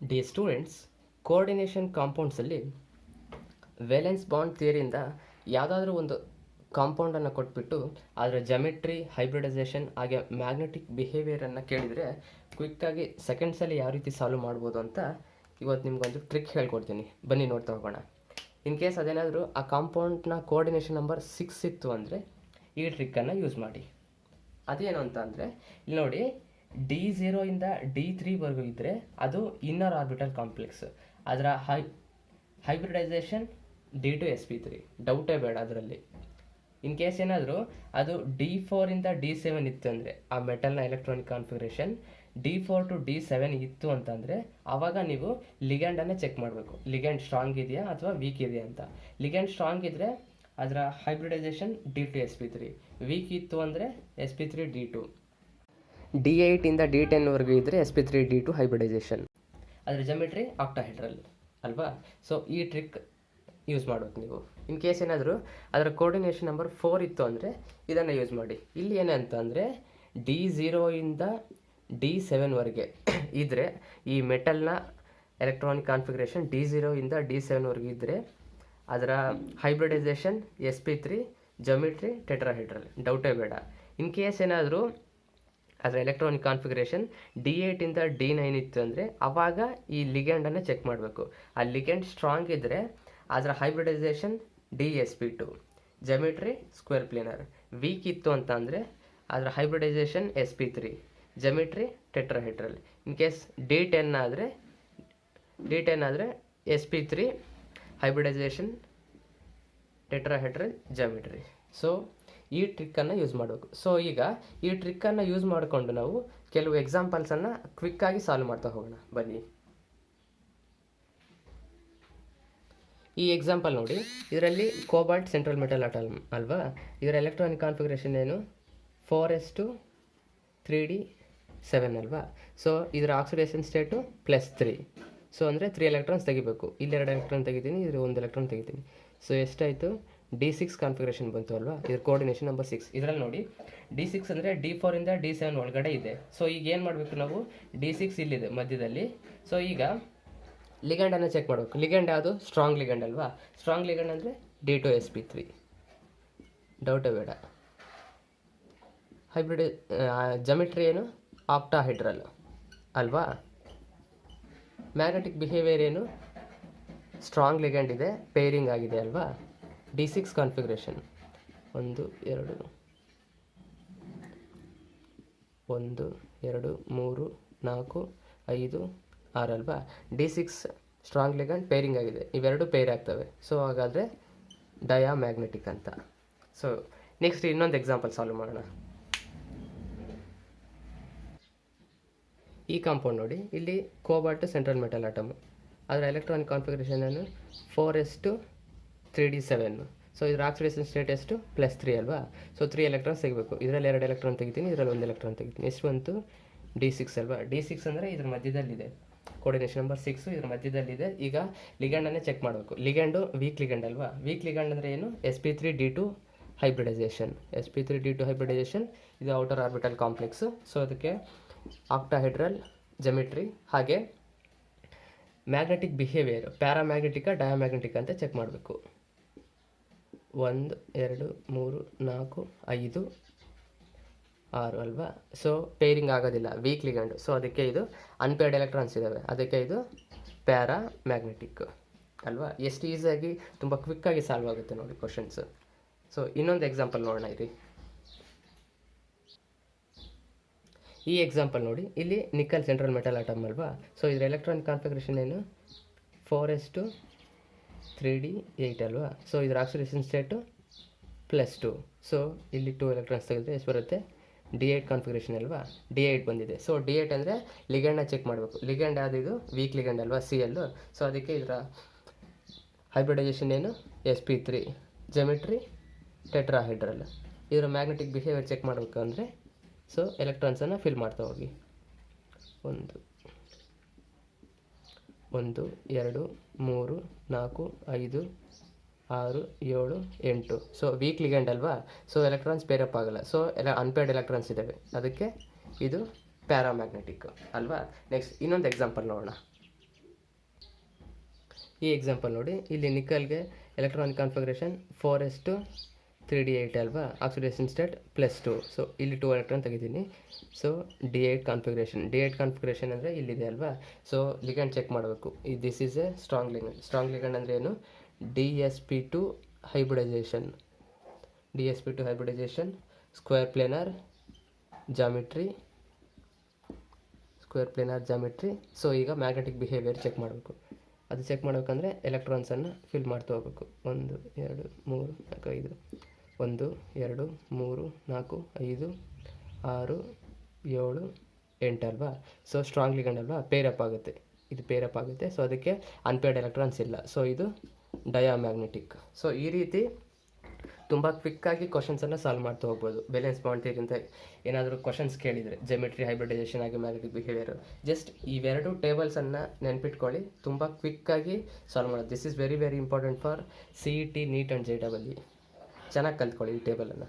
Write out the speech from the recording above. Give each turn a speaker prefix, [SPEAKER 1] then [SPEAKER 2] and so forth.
[SPEAKER 1] D students, coordination ಕಾಂಪೌಂಡ್ಸಲ್ಲಿ valence bond ಥಿಯರಿಯಿಂದ ಯಾವುದಾದ್ರೂ ಒಂದು ಕಾಂಪೌಂಡನ್ನು ಕೊಟ್ಬಿಟ್ಟು ಅದರ ಜಮೆಟ್ರಿ, ಹೈಬ್ರಿಡೈಸೇಷನ್ ಹಾಗೆ ಮ್ಯಾಗ್ನೆಟಿಕ್ ಬಿಹೇವಿಯರನ್ನು ಕೇಳಿದರೆ ಕ್ವಿಕ್ಕಾಗಿ ಸೆಕೆಂಡ್ಸಲ್ಲಿ ಯಾವ ರೀತಿ ಸಾಲ್ವ್ ಮಾಡ್ಬೋದು ಅಂತ ಇವತ್ತು ನಿಮ್ಗೊಂದು ಟ್ರಿಕ್ ಹೇಳ್ಕೊಡ್ತೀನಿ. ಬನ್ನಿ ನೋಡ್ತಾ ಹೋಗೋಣ. ಇನ್ ಕೇಸ್ ಅದೇನಾದರೂ ಆ ಕಾಂಪೌಂಡ್ನ ಕೋಆರ್ಡಿನೇಷನ್ ನಂಬರ್ 6 ಇತ್ತು ಅಂದರೆ ಈ ಟ್ರಿಕ್ಕನ್ನು ಯೂಸ್ ಮಾಡಿ. ಅದೇನು ಅಂತ ಅಂದರೆ ಇಲ್ಲಿ ನೋಡಿ, D0 ಇಂದ D3ವರೆಗೂ ಇದ್ದರೆ ಅದು ಇನ್ನರ್ ಆರ್ಬಿಟಲ್ ಕಾಂಪ್ಲೆಕ್ಸ್. ಅದರ ಹೈಬ್ರಿಡೈಸೇಷನ್ D2sp3, ಡೌಟೇ ಬೇಡ ಅದರಲ್ಲಿ. ಇನ್ ಕೇಸ್ ಏನಾದರೂ ಅದು D4 ಇಂದ D7 ಇತ್ತು ಅಂದರೆ ಆ ಮೆಟಲ್ನ electronic configuration D4 to D7 ಇತ್ತು ಅಂತಂದರೆ ಆವಾಗ ನೀವು ಲಿಗ್ಯಾಂಡನ್ನು ಚೆಕ್ ಮಾಡಬೇಕು. ಲಿಗ್ಯಾಂಡ್ ಸ್ಟ್ರಾಂಗ್ ಇದೆಯಾ ಅಥವಾ ವೀಕ್ ಇದೆಯಾ ಅಂತ. ಲಿಗ್ಯಾಂಡ್ ಸ್ಟ್ರಾಂಗ್ ಇದ್ದರೆ ಅದರ ಹೈಬ್ರಿಡೈಸೇಷನ್ D2sp3, ವೀಕ್ ಇತ್ತು ಅಂದರೆ sp3D2. D8 ಇಂದ D10ವರೆಗೂ ಇದ್ದರೆ sp3D2 ಹೈಬ್ರಿಡೈಸೇಷನ್. ಅದರ ಜಮೆಟ್ರಿ ಆಕ್ಟಾಹೆಡ್ರಲ್ ಅಲ್ವಾ. ಸೊ ಈ ಟ್ರಿಕ್ ಯೂಸ್ ಮಾಡಬೇಕು ನೀವು. ಇನ್ ಕೇಸ್ ಏನಾದರೂ ಅದರ ಕೋಆರ್ಡಿನೇಷನ್ ನಂಬರ್ 4 ಇತ್ತು ಅಂದರೆ ಇದನ್ನು ಯೂಸ್ ಮಾಡಿ. ಇಲ್ಲಿ ಏನಂತ ಅಂದರೆ D0 ಇಂದ D7ವರೆಗೆ ಇದ್ದರೆ ಈ ಮೆಟಲ್ನ ಎಲೆಕ್ಟ್ರಾನಿಕ್ ಕಾನ್ಫಿಗರೇಷನ್ D0 ಇಂದ D7ವರೆಗೆ ಇದ್ದರೆ ಅದರ ಹೈಬ್ರಿಡೈಸೇಷನ್ sp3, ಜಮೆಟ್ರಿ ಟೆಟ್ರಾಹೆಡ್ರಲ್, ಡೌಟೇ ಬೇಡ. ಇನ್ ಕೇಸ್ ಏನಾದರೂ ಅದರ ಎಲೆಕ್ಟ್ರಾನಿಕ್ ಕಾನ್ಫಿಗರೇಷನ್ D8 ಇಂದ D9 ಇತ್ತು ಅಂದರೆ ಆವಾಗ ಈ ಲಿಗ್ಯಾಂಡನ್ನು ಚೆಕ್ ಮಾಡಬೇಕು. ಆ ಲಿಗ್ಯಾಂಡ್ ಸ್ಟ್ರಾಂಗ್ ಇದ್ದರೆ ಅದರ hybridization Dsp2, geometry square planar. Weak ಇತ್ತು ಅಂತ ಅಂದರೆ ಅದರ hybridization sp3, geometry tetrahedral. In case D10 ಆದರೆ sp3 ಹೈಬ್ರಿಡೈಸೇಷನ್ ಟೆಟ್ರಾಹೆಡ್ರಲ್ ಜಮೆಟ್ರಿ. ಸೊ ಈ ಟ್ರಿಕ್ಕನ್ನು ಯೂಸ್ ಮಾಡಬೇಕು. ಸೊ ಈಗ ಈ ಟ್ರಿಕ್ಕನ್ನು ಯೂಸ್ ಮಾಡಿಕೊಂಡು ನಾವು ಕೆಲವು ಎಕ್ಸಾಂಪಲ್ಸನ್ನು ಕ್ವಿಕ್ಕಾಗಿ ಸಾಲ್ವ್ ಮಾಡ್ತಾ ಹೋಗೋಣ. ಬನ್ನಿ. ಈ ಎಕ್ಸಾಂಪಲ್ ನೋಡಿ, ಇದರಲ್ಲಿ ಕೋಬಾಲ್ಟ್ ಸೆಂಟ್ರಲ್ ಮೆಟಲ್ ಅಟಮ್ ಅಲ್ವಾ. ಇದರ ಎಲೆಕ್ಟ್ರಾನಿಕ್ ಕಾನ್ಫಿಗರೇಷನ್ ಏನು 4s2 3d7 ಅಲ್ವಾ. ಸೊ ಇದರ ಆಕ್ಸಿಡೇಷನ್ ಸ್ಟೇಟು +3. ಸೊ ಅಂದರೆ 3 ಎಲೆಕ್ಟ್ರಾನ್ಸ್ ತೆಗಿಬೇಕು. ಇಲ್ಲಿ 2 ಎಲೆಕ್ಟ್ರಾನ್ ತೆಗಿತೀನಿ, ಇದ್ರ 1 ಎಲೆಕ್ಟ್ರಾನ್ ತೆಗಿತೀನಿ. ಸೊ ಎಷ್ಟಾಯಿತು? D6 ಕಾನ್ಫಿಗರೇಷನ್ ಬಂತು ಅಲ್ವಾ. ಇದ್ರ ಕೋಆರ್ಡಿನೇಷನ್ ನಂಬರ್ 6. ಇದರಲ್ಲಿ ನೋಡಿ D6 ಅಂದರೆ D4 ಇಂದ D7 ಒಳಗಡೆ ಇದೆ. ಸೊ ಈಗ ಏನು ಮಾಡಬೇಕು ನಾವು? D6 ಇಲ್ಲಿದೆ ಮಧ್ಯದಲ್ಲಿ. ಸೊ ಈಗ ಲಿಗ್ಯಾಂಡನ್ನು ಚೆಕ್ ಮಾಡಬೇಕು. ಲಿಗ್ಯಾಂಡ್ ಯಾವುದು? ಸ್ಟ್ರಾಂಗ್ ಲಿಗ್ಯಾಂಡ್ ಅಲ್ವಾ. ಸ್ಟ್ರಾಂಗ್ ಲಿಗ್ಯಾಂಡ್ ಅಂದರೆ D2sp3, ಡೌಟೇ ಬೇಡ. ಹೈಬ್ರಿಡ್ ಜಮೆಟ್ರಿ ಏನು? ಆಕ್ಟಾಹೆಡ್ರಲ್ ಅಲ್ವಾ. ಮ್ಯಾಗ್ನೆಟಿಕ್ ಬಿಹೇವಿಯರ್ ಏನು? ಸ್ಟ್ರಾಂಗ್ ಲಿಗ್ಯಾಂಡ್ ಇದೆ, ಪೇರಿಂಗ್ ಆಗಿದೆ ಅಲ್ವಾ. D6 ಕಾನ್ಫಿಗರೇಷನ್ 1 2 1 2 3 4 5 6 ಅಲ್ವಾ. D6 ಸ್ಟ್ರಾಂಗ್ ಲಿಗ್ಯಾಂಡ್, ಪೇರಿಂಗ್ ಆಗಿದೆ, ಇವೆರಡು ಪೇರ್ ಆಗ್ತವೆ. ಸೊ ಹಾಗಾದರೆ ಡಯಾಮ್ಯಾಗ್ನೆಟಿಕ್ ಅಂತ. ಸೊ ನೆಕ್ಸ್ಟ್ ಇನ್ನೊಂದು ಎಕ್ಸಾಂಪಲ್ ಸಾಲ್ವ್ ಮಾಡೋಣ. ಈ ಕಾಂಪೌಂಡ್ ನೋಡಿ, ಇಲ್ಲಿ ಕೋಬಾಲ್ಟ್ ಸೆಂಟ್ರಲ್ ಮೆಟಲ್ ಅಟಮ್. ಅದರ ಎಲೆಕ್ಟ್ರಾನಿಕ್ ಕಾನ್ಫಿಗರೇಷನ್ ಏನು 4s2 3d7. ಸೊ ಇದರ ಆಕ್ಸಿಡೇಷನ್ ಸ್ಟೇಟ್ ಎಷ್ಟು? +3 ಅಲ್ವಾ. ಸೊ 3 ಎಲೆಕ್ಟ್ರಾನ್ಸ್ ತೆಗಿಬೇಕು. ಇದರಲ್ಲಿ 2 ಎಲೆಕ್ಟ್ರಾನ್ ತೆಗಿತೀನಿ, ಇದರಲ್ಲಿ 1 ಎಲೆಕ್ಟ್ರಾನ್ ತೆಗಿತೀನಿ. ಎಷ್ಟು ಬಂತು? D6 ಅಲ್ವಾ. D6 ಅಂದರೆ ಇದ್ರ ಮಧ್ಯದಲ್ಲಿದೆ. ಕೋಆರ್ಡಿನೇಷನ್ ನಂಬರ್ 6 ಇದ್ರ ಮಧ್ಯದಲ್ಲಿದೆ. ಈಗ ಲಿಗ್ಯಾಂಡನ್ನೇ ಚೆಕ್ ಮಾಡಬೇಕು. ಲಿಗ್ಯಾಂಡು ವೀಕ್ ಲಿಗ್ಯಾಂಡ್ ಅಲ್ವಾ. ವೀಕ್ ಲಿಗ್ಯಾಂಡ್ ಅಂದರೆ ಏನು? sp3d2 hybridisation. sp3d2 ಹೈಬ್ರಿಡೈಸೇಷನ್ ಇದು ಔಟರ್ ಆರ್ಬಿಟಲ್ ಕಾಂಪ್ಲೆಕ್ಸ್. ಸೊ ಅದಕ್ಕೆ ಆಕ್ಟಾಹೆಡ್ರಲ್ ಜಮೆಟ್ರಿ ಹಾಗೆ ಮ್ಯಾಗ್ನೆಟಿಕ್ ಬಿಹೇವಿಯರ್ ಪ್ಯಾರಾಮ್ಯಾಗ್ನೆಟಿಕ ಡಯಾಮ್ಯಾಗ್ನೆಟಿಕ್ ಅಂತ ಚೆಕ್ ಮಾಡಬೇಕು. 1 2 3 4 5 6 ಅಲ್ವಾ. ಸೊ ಪೇರಿಂಗ್ ಆಗೋದಿಲ್ಲ, ವೀಕ್ ಲಿಗ್ಯಾಂಡ್. ಸೊ ಅದಕ್ಕೆ ಇದು ಅನ್ಪೇರ್ಡ್ ಎಲೆಕ್ಟ್ರಾನ್ಸ್ ಇದ್ದಾವೆ, ಅದಕ್ಕೆ ಇದು ಪ್ಯಾರಾಮ್ಯಾಗ್ನೆಟಿಕ್ ಅಲ್ವಾ. ಎಷ್ಟು ಈಸಿಯಾಗಿ ತುಂಬ ಕ್ವಿಕ್ಕಾಗಿ ಸಾಲ್ವ್ ಆಗುತ್ತೆ ನೋಡಿ ಕ್ವಶನ್ಸ್. ಸೊ ಇನ್ನೊಂದು ಎಕ್ಸಾಂಪಲ್ ನೋಡೋಣ ಇರಿ. ಈ ಎಕ್ಸಾಂಪಲ್ ನೋಡಿ, ಇಲ್ಲಿ ನಿಕ್ಕಲ್ ಸೆಂಟ್ರಲ್ ಮೆಟಲ್ ಅಟಮ್ ಅಲ್ವಾ. ಸೊ ಇದರ ಎಲೆಕ್ಟ್ರಾನಿಕ್ ಕಾನ್ಫಿಗರೇಷನ್ ಏನು 4s2 3d8 ಅಲ್ವಾ. ಸೊ ಇದರ ಆಕ್ಸಿಡೇಷನ್ ಸ್ಟೇಟು +2. ಸೊ ಇಲ್ಲಿ 2 ಎಲೆಕ್ಟ್ರಾನ್ಸ್ ತೆಗೆದ್ರೆ ಎಷ್ಟು ಬರುತ್ತೆ? D8 ಕಾನ್ಫಿಗರೇಷನ್ ಅಲ್ವಾ. D8 ಬಂದಿದೆ. ಸೊ D8 ಅಂದರೆ ಲಿಗ್ಯಾಂಡ್ನ ಚೆಕ್ ಮಾಡಬೇಕು. ಲಿಗ್ಯಾಂಡ್ ಯಾವುದು? ಇದು ವೀಕ್ ಲಿಗ್ಯಾಂಡ್ ಅಲ್ವಾ, Cl. ಸೊ ಅದಕ್ಕೆ ಇದರ ಹೈಬ್ರಿಡೈಸೇಷನ್ ಏನು? sp3, geometry tetrahedral. ಇದರ ಮ್ಯಾಗ್ನೆಟಿಕ್ ಬಿಹೇವಿಯರ್ ಚೆಕ್ ಮಾಡಬೇಕು ಅಂದರೆ ಸೊ ಎಲೆಕ್ಟ್ರಾನ್ಸನ್ನು ಫಿಲ್ ಮಾಡ್ತಾ ಹೋಗಿ. 1 1 2 3 4 5 6 7 8. ಸೊ ವೀಕ್ ಲಿಗ್ಯಾಂಡ್ ಅಲ್ವಾ. ಸೊ ಎಲೆಕ್ಟ್ರಾನ್ಸ್ ಪೇರಪ್ ಆಗಲ್ಲ. ಸೊ ಅನ್ಪೇರ್ಡ್ ಎಲೆಕ್ಟ್ರಾನ್ಸ್ ಇದ್ದಾವೆ, ಅದಕ್ಕೆ ಇದು ಪ್ಯಾರಾಮ್ಯಾಗ್ನೆಟಿಕ್ ಅಲ್ವಾ. ನೆಕ್ಸ್ಟ್ ಇನ್ನೊಂದು ಎಕ್ಸಾಂಪಲ್ ನೋಡೋಣ. ಈ ಎಕ್ಸಾಂಪಲ್ ನೋಡಿ, ಇಲ್ಲಿ ನಿಕ್ಕಲ್ಗೆ ಎಲೆಕ್ಟ್ರಾನಿಕ್ ಕಾನ್ಫಿಗರೇಷನ್ 4s2 3d8 ಅಲ್ವಾ, ಆಕ್ಸಿಡೇಷನ್ ಸ್ಟೇಟ್ +2. ಸೊ ಇಲ್ಲಿ 2 ಎಲೆಕ್ಟ್ರಾನ್ ತೆಗಿತೀನಿ. ಸೊ D8 ಕಾನ್ಫಿಗರೇಷನ್ ಅಂದರೆ ಇಲ್ಲಿದೆ ಅಲ್ವಾ. ಸೊ ಲಿಗಂಡ್ ಚೆಕ್ ಮಾಡಬೇಕು. This is a strong ligand ಅಂದರೆ ಏನು, DsP2 hybridisation, square planar geometry. So ಈಗ ಮ್ಯಾಗ್ನೆಟಿಕ್ ಬಿಹೇವಿಯರ್ ಚೆಕ್ ಮಾಡಬೇಕು. ಅದು ಚೆಕ್ ಮಾಡಬೇಕಂದ್ರೆ ಎಲೆಕ್ಟ್ರಾನ್ಸನ್ನು ಫಿಲ್ ಮಾಡ್ತಾ ಹೋಗ್ಬೇಕು. 1 2 3 4 5, 1 2 3 4 5 6 7 8 ಅಲ್ವಾ. ಸೊ ಸ್ಟ್ರಾಂಗ್ ಲಿಗಂಡ್ ಅಲ್ವಾ, ಪೇರಪ್ ಆಗುತ್ತೆ, ಇದು ಪೇರಪ್ ಆಗುತ್ತೆ. ಸೊ ಅದಕ್ಕೆ ಅನ್ಪೇರ್ಡ್ ಎಲೆಕ್ಟ್ರಾನ್ಸ್ ಇಲ್ಲ. ಸೊ ಇದು ಡಯಾಮ್ಯಾಗ್ನೆಟಿಕ್. ಸೊ ಈ ರೀತಿ ತುಂಬ ಕ್ವಿಕ್ಕಾಗಿ ಕ್ವಶನ್ಸನ್ನು ಸಾಲ್ವ್ ಮಾಡ್ತಾ ಹೋಗ್ಬೋದು. ವೇಲೆನ್ಸ್ ಬಾಂಡ್ ಥಿಯರಿಯಿಂದ ಏನಾದರೂ ಕ್ವಶನ್ಸ್ ಕೇಳಿದರೆ, ಜೆಮೆಟ್ರಿ, ಹೈಬ್ರಿಡೈಸೇಷನ್ ಆಗಿ ಮ್ಯಾಗ್ನೆಟಿಕ್ ಬಿಹೇವಿಯರ್, ಜಸ್ಟ್ ಇವೆರಡು ಟೇಬಲ್ಸನ್ನು ನೆನ್ಪಿಟ್ಕೊಳ್ಳಿ, ತುಂಬ ಕ್ವಿಕ್ಕಾಗಿ ಸಾಲ್ವ್ ಮಾಡೋದು. This is very important for CET, NEET and JEE. ಚೆನ್ನಾಗಿ ಕಲ್ತ್ಕೊಳ್ಳಿ ಈ ಟೇಬಲನ್ನು.